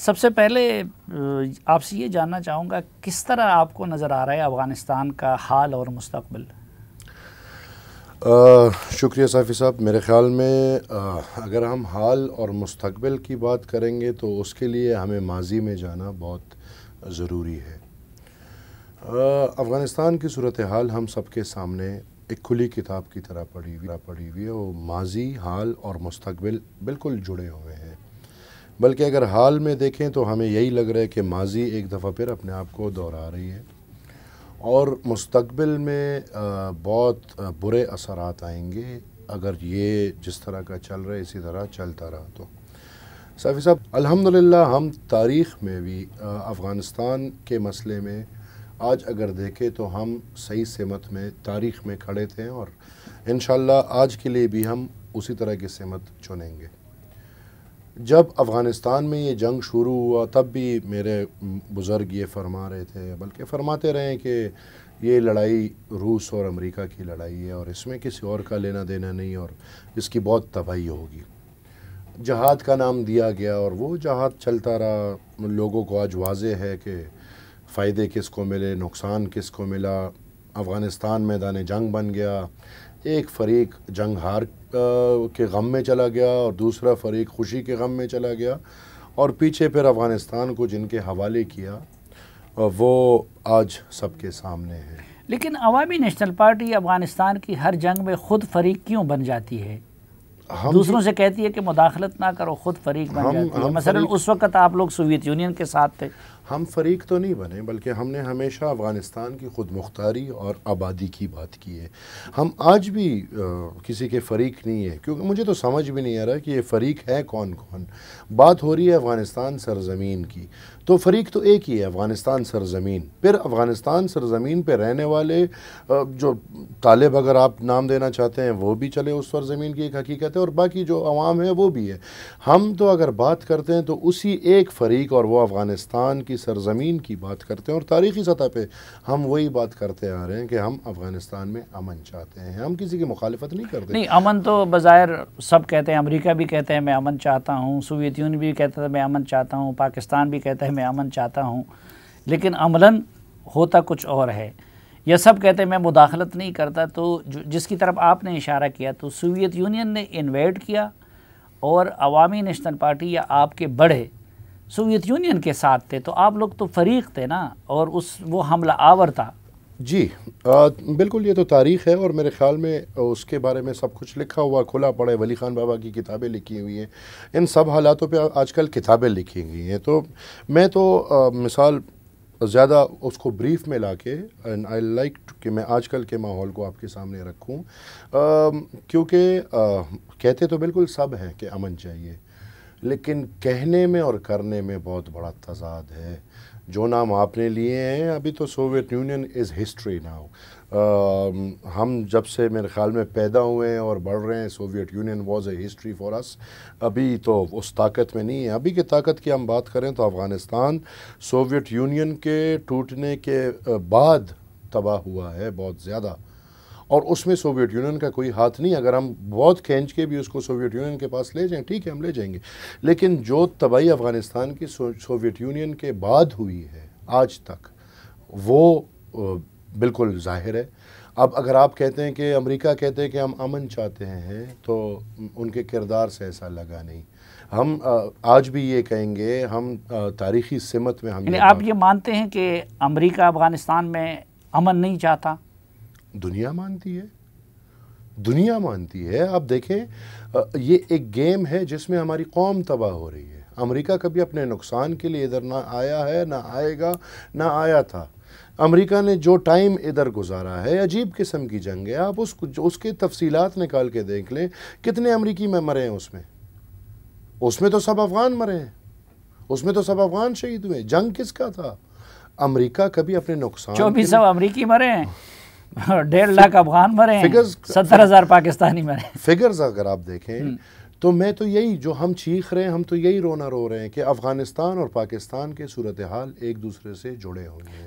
سب سے پہلے آپ سے یہ جاننا چاہوں گا کس طرح آپ کو نظر آ رہا ہے افغانستان کا حال اور مستقبل؟ شکریہ صافی صاحب. میرے خیال میں اگر ہم حال اور مستقبل کی بات کریں گے تو اس کے لیے ہمیں ماضی میں جانا بہت ضروری ہے. افغانستان کی صورتحال ہم سب کے سامنے ایک کھلی کتاب کی طرح پڑھی ہوئی ہے. وہ ماضی، حال اور مستقبل بالکل جڑے ہوئے ہیں. بلکہ اگر حال میں دیکھیں تو ہمیں یہی لگ رہا ہے کہ ماضی ایک دفعہ پھر اپنے آپ کو دہرا رہی ہے اور مستقبل میں بہت برے اثرات آئیں گے اگر یہ جس طرح کا چل رہا ہے اسی طرح چلتا رہا تو. صافی صاحب، الحمدللہ ہم تاریخ میں بھی افغانستان کے مسئلے میں آج اگر دیکھیں تو ہم صحیح سمت میں تاریخ میں کھڑے تھے اور انشاءاللہ آج کے لیے بھی ہم اسی طرح کی سمت چنیں گے. جب افغانستان میں یہ جنگ شروع ہوا تب بھی میرے بزرگ یہ فرما رہے تھے، بلکہ فرماتے رہے کہ یہ لڑائی روس اور امریکہ کی لڑائی ہے اور اس میں کسی اور کا لینا دینا نہیں اور اس کی بہت تباہی ہوگی. جہاد کا نام دیا گیا اور وہ جہاد چلتا رہا. لوگوں کو آج واضح ہے کہ فائدے کس کو ملے، نقصان کس کو ملا. افغانستان میدان جنگ بن گیا. ایک فریق جنگ ہار کے غم میں چلا گیا اور دوسرا فریق خوشی کے غم میں چلا گیا اور پیچھے پھر افغانستان کو جن کے حوالے کیا وہ آج سب کے سامنے ہے. لیکن عوامی نیشنل پارٹی افغانستان کی ہر جنگ میں خود فریق کیوں بن جاتی ہے؟ دوسروں سے کہتی ہے کہ مداخلت نہ کرو، خود فریق بن جاتی ہے. مثلا اس وقت آپ لوگ سوویت یونین کے ساتھ تھے. ہم فریق تو نہیں بنے بلکہ ہم نے ہمیشہ افغانستان کی خود مختاری اور آبادی کی بات کی ہے. ہم آج بھی کسی کے فریق نہیں ہے، کیونکہ مجھے تو سمجھ بھی نہیں آ رہا کہ یہ فریق ہے کون کون. بات ہو رہی ہے افغانستان سرزمین کی تو فریق تو ایک ہی ہے، افغانستان سرزمین. پھر افغانستان سرزمین پہ رہنے والے جو طالب اگر آپ نام دینا چاہتے ہیں وہ بھی چلے اس سرزمین کی ایک حقیقت ہے اور باقی جو عوام ہے وہ بھی ہے. ہم تو اگر بات کرتے ہیں تو اسی ایک فریق اور وہ افغانستان کی سرزمین کی بات کرتے ہیں اور تاریخی سطح پہ ہم وہی بات کرتے آ رہے ہیں کہ ہم افغانستان میں امن چاہتے ہیں. ہم کسی کی مخالفت نہیں کرتے. نہیں، امن تو بظاہر سب کہتے ہیں. امریکہ بھی کہتے ہیں میں امن چاہتا ہوں، سوویت یونین بھی کہتا ہے میں امن چاہتا ہوں، پاکستان بھی کہتا ہے میں امن چاہتا ہوں، لیکن عملاً ہوتا کچھ اور ہے. یہ سب کہتے ہیں میں مداخلت نہیں کرتا. تو جس کی طرف آپ نے اشارہ کیا تو سوویت یونین نے انویڈ کیا اور عوامی نیشنل پارٹی یا آپ کے بڑے سوویت یونین کے ساتھ تھے، تو آپ لوگ تو فریق تھے نا اور وہ حملہ آور تھا. جی بالکل، یہ تو تاریخ ہے اور میرے خیال میں اس کے بارے میں سب کچھ لکھا ہوا کھلا پڑا ہے. ولی خان بابا کی کتابیں لکھی ہوئی ہیں. ان سب حالاتوں پہ آج کل کتابیں لکھی گئی ہیں. تو میں تو مثال زیادہ اس کو بریف میں لا کے آئی لائک کہ میں آج کل کے ماحول کو آپ کے سامنے رکھوں، کیونکہ کہتے تو بالکل سب ہیں کہ امن چاہیے، لیکن کہنے میں اور کرنے میں بہت بڑا تضاد ہے. جو نام آپ نے لیے ہیں ابھی تو Soviet union is history now. ہم جب سے میرے خیال میں پیدا ہوئے ہیں اور بڑھ رہے ہیں Soviet Union was a history for us. ابھی تو اس طاقت میں نہیں ہے. ابھی کی طاقت کی ہم بات کریں تو افغانستان سوویت یونین کے ٹوٹنے کے بعد تباہ ہوا ہے بہت زیادہ، اور اس میں سوویت یونین کا کوئی ہاتھ نہیں. اگر ہم بہت کھینچ کے بھی اس کو سوویت یونین کے پاس لے جائیں ٹھیک ہے، ہم لے جائیں گے، لیکن جو تباہی افغانستان کی سوویت یونین کے بعد ہوئی ہے آج تک وہ بالکل ظاہر ہے. اب اگر آپ کہتے ہیں کہ امریکہ کہتے ہیں کہ ہم امن چاہتے ہیں تو ان کے کردار سے ایسا لگا نہیں. ہم آج بھی یہ کہیں گے، ہم تاریخی سمت میں ہم یعنی آپ یہ مانتے ہیں کہ امریکہ افغانستان میں امن نہیں چاہتا؟ دنیا مانتی ہے، دنیا مانتی ہے. آپ دیکھیں یہ ایک گیم ہے جس میں ہماری قوم تباہ ہو رہی ہے. امریکہ کبھی اپنے نقصان کے لیے ادھر نہ آیا ہے، نہ آئے گا، نہ آیا تھا. امریکہ نے جو ٹائم ادھر گزارا ہے عجیب قسم کی جنگ ہے. آپ اس کے تفصیلات نکال کے دیکھ لیں، کتنے امریکی میں مرے ہیں اس میں تو سب افغان مرے ہیں، اس میں تو سب افغان شہید ہوئے. جنگ کس کا تھا؟ امریکہ کبھی اپنے نقصان 2400 امریکی مرے ہیں، 1.5 لاکھ افغان مرے ہیں، 70,000 پاکستانی مرے ہیں. فگرز اگر آپ دیکھیں تو میں تو یہی جو ہم چیخ رہے ہیں، ہم تو یہی رونا رو رہے ہیں کہ افغانستان اور پاکستان کے صورتحال ایک دوسرے سے جڑے ہوئے ہیں.